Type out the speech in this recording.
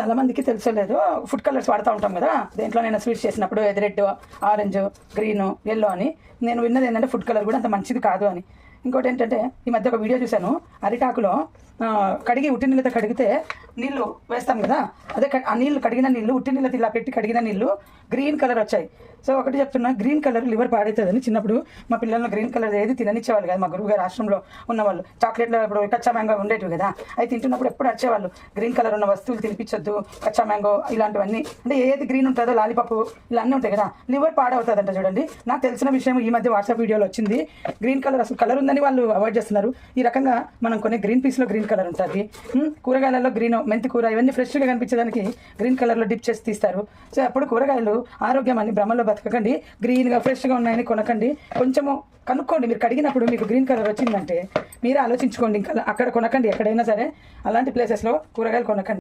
చాలా మందికి తెలుసలేదు food colours వాడుతూ ఉంటాం కదా. దేంట్లో నేను స్వీట్స్ చేసినప్పుడు ఇది రెడ్, ఆరెంజ్, గ్రీన్, ఎల్లో అని. నేను విన్నది ఏంటంటే ఫుడ్ కలర్ కూడా అంత మంచిది కాదు అని. ఇంకోటి ఏంటంటే ఈ మధ్య ఒక వీడియో చూశాను, అరిటాకులో కడిగి ఉట్టి నీళ్ళతో కడిగితే నీళ్ళు వేస్తాం కదా, అదే ఆ నీళ్ళు కడిగిన నీళ్ళు ఉట్టి నీళ్ళతో ఇలా పెట్టి కడిగిన నీళ్ళు గ్రీన్ కలర్ వచ్చాయి. సో ఒకటి చెప్తున్నా, గ్రీన్ కలర్ లివర్ పాడవుతుందని చిన్నప్పుడు మా పిల్లలను గ్రీన్ కలర్ ఏది తిననిచ్చేవాళ్ళు కదా. మా గురువుగారు ఆశ్రమంలో ఉన్నవాళ్ళు చాక్లెట్లో ఇప్పుడు కచ్చా మ్యాంగో ఉండేటివి కదా, అవి తింటున్నప్పుడు ఎప్పుడు వచ్చేవాళ్ళు గ్రీన్ కలర్ ఉన్న వస్తువులు తినిపించొద్దు, కచ్చా మ్యాంగో ఇలాంటివన్నీ. అంటే ఏది గ్రీన్ ఉంటుందో లాలీపాప్ ఇలా అన్నీ ఉంటాయి కదా, లివర్ పాడవుతుందంట. చూడండి, నాకు తెలిసిన విషయం ఈ మధ్య వాట్సాప్ వీడియోలో వచ్చింది. గ్రీన్ కలర్ అసలు కలర్ ఉందని వాళ్ళు అవాయిడ్ చేస్తున్నారు. ఈ రకంగా మనం కొన్ని గ్రీన్ పీస్లో గ్రీన్ కలర్ ఉంటుంది, కూరగాయలలో గ్రీన్, మెంతి కూర ఇవన్నీ ఫ్రెష్గా కనిపించడానికి గ్రీన్ కలర్లో డిప్ చేసి తీస్తారు. సో అప్పుడు కూరగాయలు ఆరోగ్యం అని భ్రమలో బతకకండి, గ్రీన్గా ఫ్రెష్గా ఉన్నాయని కొనకండి. కొంచెము కనుక్కోండి, మీరు కడిగినప్పుడు మీకు గ్రీన్ కలర్ వచ్చిందంటే మీరే ఆలోచించుకోండి. ఇంకా అక్కడ కొనకండి, ఎక్కడైనా సరే అలాంటి ప్లేసెస్లో కూరగాయలు కొనకండి.